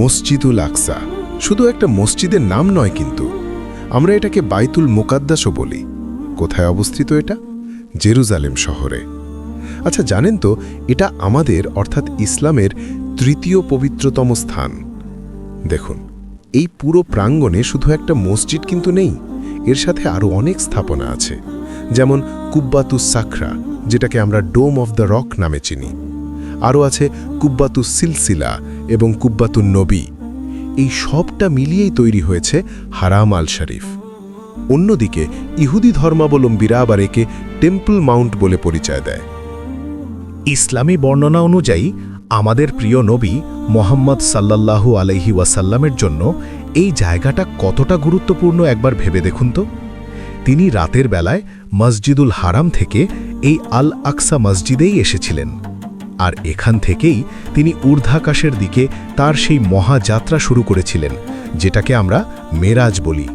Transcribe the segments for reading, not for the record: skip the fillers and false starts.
মসজিদুল আকসা শুধু একটা মসজিদের নাম নয়, কিন্তু আমরা এটাকে বাইতুল মুকাদ্দাসও বলি। কোথায় অবস্থিত এটা? জেরুজালেম শহরে। আচ্ছা, জানেন তো এটা আমাদের অর্থাৎ ইসলামের তৃতীয় পবিত্রতম স্থান। দেখুন, এই পুরো প্রাঙ্গণে শুধু একটা মসজিদ কিন্তু নেই, এর সাথে আরও অনেক স্থাপনা আছে, যেমন কুব্বাতুস সাখরা, যেটাকে আমরা ডোম অফ দ্য রক নামে চিনি। আরও আছে কুব্বাতুস সিলসিলা এবং কুব্বাতুন নবী। এই সবটা মিলিয়েই তৈরি হয়েছে হারাম আল শরীফ। অন্যদিকে ইহুদি ধর্মাবলম্বীরা আবার একে টেম্পল মাউন্ট বলে পরিচয় দেয়। ইসলামী বর্ণনা অনুযায়ী আমাদের প্রিয় নবী মোহাম্মদ সাল্লাল্লাহু আলাইহি ওয়াসাল্লামের জন্য এই জায়গাটা কতটা গুরুত্বপূর্ণ একবার ভেবে দেখুন তো। তিনি রাতের বেলায় মসজিদুল হারাম থেকে এই আল আকসা মসজিদেই এসেছিলেন, আর এখান থেকেই তিনি ঊর্ধ্বাকাশের দিকে তার সেই মহাযাত্রা শুরু করেছিলেন, যেটাকে আমরা মেরাজ বলি।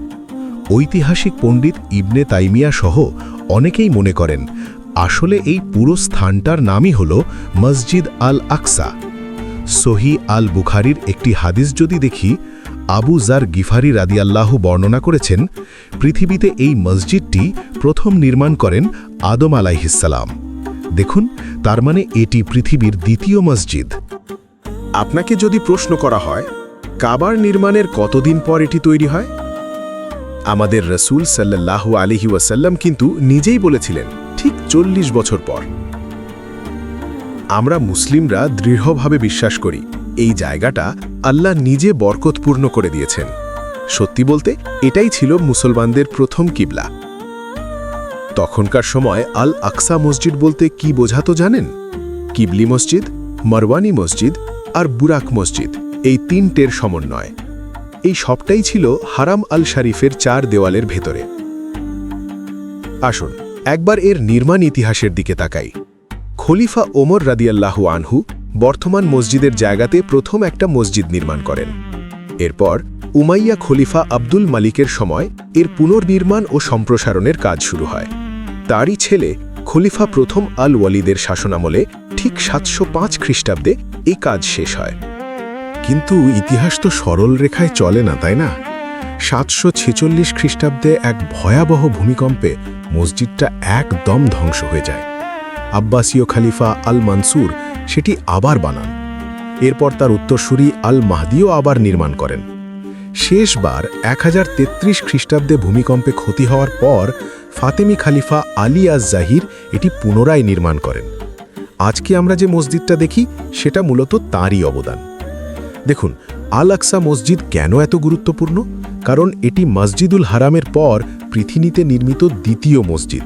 ঐতিহাসিক পণ্ডিত ইবনে তাইমিয়া সহ অনেকেই মনে করেন আসলে এই পুরো স্থানটার নামই হল মসজিদ আল আকসা। সহি আল বুখারির একটি হাদিস যদি দেখি, আবু জার গিফারি রাদিয়াল্লাহু বর্ণনা করেছেন, পৃথিবীতে এই মসজিদটি প্রথম নির্মাণ করেন আদম আলাইহিসসালাম। দেখুন, তার মানে এটি পৃথিবীর দ্বিতীয় মসজিদ। আপনাকে যদি প্রশ্ন করা হয় কাবার নির্মাণের কতদিন পর এটি তৈরি হয়, আমাদের রসুল সাল্লাল্লাহু আলাইহি ওয়াসাল্লাম কিন্তু নিজেই বলেছিলেন ঠিক 40 বছর পর। আমরা মুসলিমরা দৃঢ়ভাবে বিশ্বাস করি এই জায়গাটা আল্লাহ নিজে বরকতপূর্ণ করে দিয়েছেন। সত্যি বলতে এটাই ছিল মুসলমানদের প্রথম কিবলা। তখনকার সময় আল আকসা মসজিদ বলতে কি বোঝাতো জানেন? কিবলি মসজিদ, মারওয়ানি মসজিদ আর বুরাক মসজিদ, এই তিনটের সমন্বয়। এই সবটাই ছিল হারাম আল শরীফের 4 দেওয়ালের ভেতরে। আসুন একবার এর নির্মাণ ইতিহাসের দিকে তাকাই। খলিফা ওমর রাদিয়াল্লাহু আনহু বর্তমান মসজিদের জায়গাতে প্রথম একটা মসজিদ নির্মাণ করেন। এরপর উমাইয়া খলিফা আব্দুল মালিকের সময় এর পুনর্নির্মাণ ও সম্প্রসারণের কাজ শুরু হয়। তারই ছেলে খলিফা প্রথম আল ওয়ালিদের শাসনামলে ঠিক 705 খ্রিস্টাব্দে এই কাজ শেষ হয়। কিন্তু ইতিহাস তো সরল রেখায় চলে না, তাই না? 746 খ্রিস্টাব্দে এক ভয়াবহ ভূমিকম্পে মসজিদটা একদম ধ্বংস হয়ে যায়। আব্বাসীয় খলিফা আল মানসুর সেটি আবার বানান। এরপর তার উত্তরসূরি আল মাহদিও আবার নির্মাণ করেন। শেষবার 1033 খ্রিস্টাব্দে ভূমিকম্পে ক্ষতি হওয়ার পর ফাতেমি খলিফা আলী আজ জাহির এটি পুনরায় নির্মাণ করেন। আজকে আমরা যে মসজিদটা দেখি সেটা মূলত তাঁরই অবদান। দেখুন, আল আকসা মসজিদ কেন এত গুরুত্বপূর্ণ? কারণ এটি মসজিদুল হারামের পর পৃথিবীতে নির্মিত দ্বিতীয় মসজিদ।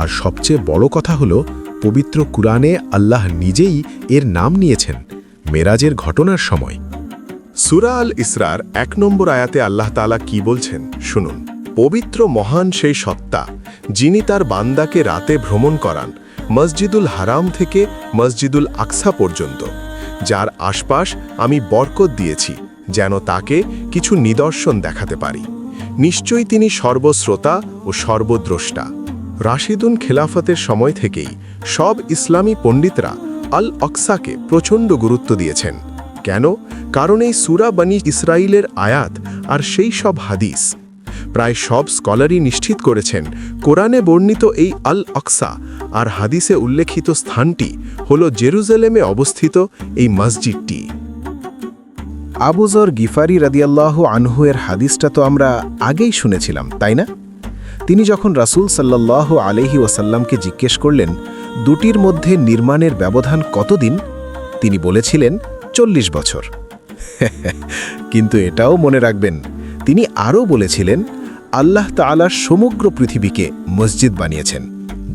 আর সবচেয়ে বড় কথা হলো, পবিত্র কুরআনে আল্লাহ নিজেই এর নাম নিয়েছেন মেরাজের ঘটনার সময়। সূরা আল ইসরার 1 নম্বর আয়াতে আল্লাহ তাআলা কি বলছেন শুনুন। পবিত্র মহান সেই সত্তা, যিনি তার বান্দাকে রাতে ভ্রমণ করান মসজিদুল হারাম থেকে মসজিদুল আকসা পর্যন্ত, যার আশপাশ আমি বরকত দিয়েছি যেন তাকে কিছু নিদর্শন দেখাতে পারি। নিশ্চয়ই তিনি সর্বশ্রোতা ও সর্বদ্রষ্টা। রাশিদুন খেলাফতের সময় থেকেই সব ইসলামী পণ্ডিতরা আল আকসাকে প্রচণ্ড গুরুত্ব দিয়েছেন। কেন? কারণ এই সূরা বনী ইসরাইলের আয়াত আর সেই সব হাদিস, প্রায় সব স্কলারই নিশ্চিত করেছেন কোরআনে বর্ণিত এই আল আকসা আর হাদিসে উল্লেখিত স্থানটি হল জেরুজালেমে অবস্থিত এই মসজিদটি। আবু যর গিফারি রাদিয়াল্লাহু আনহু এর হাদিসটা তো আমরা আগেই শুনেছিলাম, তাই না? তিনি যখন রাসূল সাল্লাল্লাহু আলাইহি ওয়াসাল্লামকে জিজ্ঞেস করলেন দুটির মধ্যে নির্মাণের ব্যবধান কতদিন, তিনি বলেছিলেন 40 বছর। কিন্তু এটাও মনে রাখবেন, তিনি আরও বলেছিলেন আল্লাহ তাআলা সমগ্র পৃথিবীকে মসজিদ বানিয়েছেন,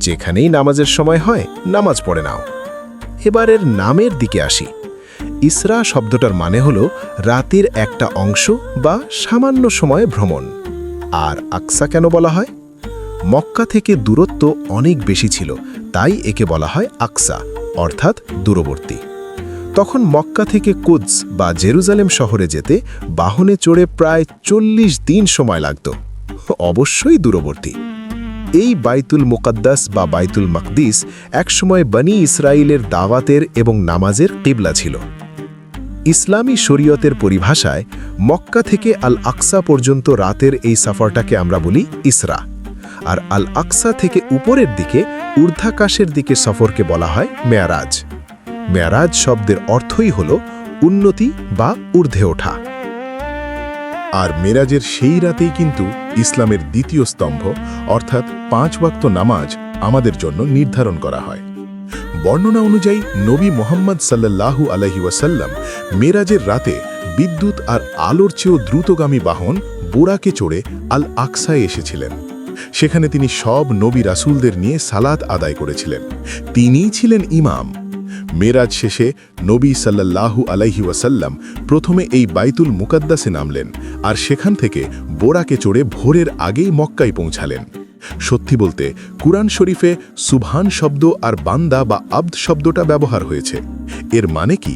যেখানেই নামাজের সময় হয় নামাজ পড়ে নাও। এবারের নামের দিকে আসি। ইসরা শব্দটার মানে হল রাতের একটা অংশ বা সামান্য সময় ভ্রমণ। আর আকসা কেন বলা হয়? মক্কা থেকে দূরত্ব অনেক বেশি ছিল, তাই একে বলা হয় আকসা, অর্থাৎ দূরবর্তী। তখন মক্কা থেকে কুদস বা জেরুজালেম শহরে যেতে বাহনে চড়ে প্রায় 40 দিন সময় লাগত। অবশ্যই দূরবর্তী। এই বাইতুল মুকাদ্দাস বা বাইতুল মাকদিস একসময় বনী ইসরাইলের দাওয়াতের এবং নামাজের কিবলা ছিল। ইসলামী শরীয়তের পরিভাষায় মক্কা থেকে আল আকসা পর্যন্ত রাতের এই সফরটাকে আমরা বলি ইসরা, আর আল আকসা থেকে উপরের দিকে ঊর্ধ্বাকাশের দিকে সফরকে বলা হয় মেয়ারাজ। মেয়ারাজ শব্দের অর্থই হল উন্নতি বা ঊর্ধ্বে ওঠা। আর মেরাজের সেই রাতেই কিন্তু ইসলামের দ্বিতীয় স্তম্ভ অর্থাৎ 5 ওয়াক্ত নামাজ আমাদের জন্য নির্ধারণ করা হয়। বর্ণনা অনুযায়ী নবী মোহাম্মদ সাল্লাল্লাহু আলাইহি ওয়াসাল্লাম মেরাজের রাতে বিদ্যুৎ আর আলোর চেয়েও দ্রুতগামী বাহন বোরাকে চড়ে আল আকসায় এসেছিলেন। সেখানে তিনি সব নবী রাসূলদের নিয়ে সালাত আদায় করেছিলেন। তিনিই ছিলেন ইমাম। মেরাজ শেষে নবী সাল্লাল্লাহু আলাইহি ওয়াসাল্লাম প্রথমে এই বাইতুল মুকাদ্দাসে নামলেন, আর সেখান থেকে বোরাকে চড়ে ভোরের আগেই মক্কায় পৌঁছালেন। সত্যি বলতে কুরআন শরীফে সুবহান শব্দ আর বান্দা বা আব্দ শব্দটা ব্যবহার হয়েছে। এর মানে কি?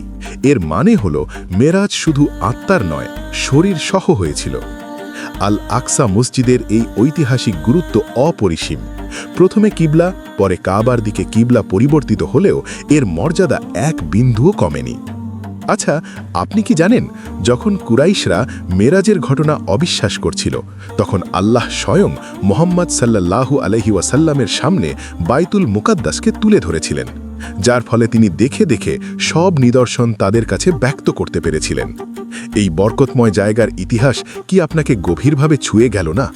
এর মানে হলো মেরাজ শুধু আত্মার নয়, শরীর সহ হয়েছিল। আল আকসা মসজিদের এই ঐতিহাসিক গুরুত্ব অপরিসীম। প্রথমে কিবলা, পরে কাবার দিকে কিবলা পরিবর্তিত হলেও এর মর্যাদা এক বিন্দুও কমেনি। আচ্ছা, আপনি কি জানেন, যখন কুরাইশরা মেরাজের ঘটনা অবিশ্বাস করছিল, তখন আল্লাহ স্বয়ং মোহাম্মদ সাল্লাল্লাহু আলাইহি ওয়াসাল্লামের সামনে বাইতুল মুকাদ্দাসকে তুলে ধরেছিলেন, যার ফলে তিনি দেখে দেখে সব নিদর্শন তাদের কাছে ব্যক্ত করতে পেরেছিলেন। এই বরকতময় জায়গার ইতিহাস কি আপনাকে গভীরভাবে ছুঁয়ে গেল না?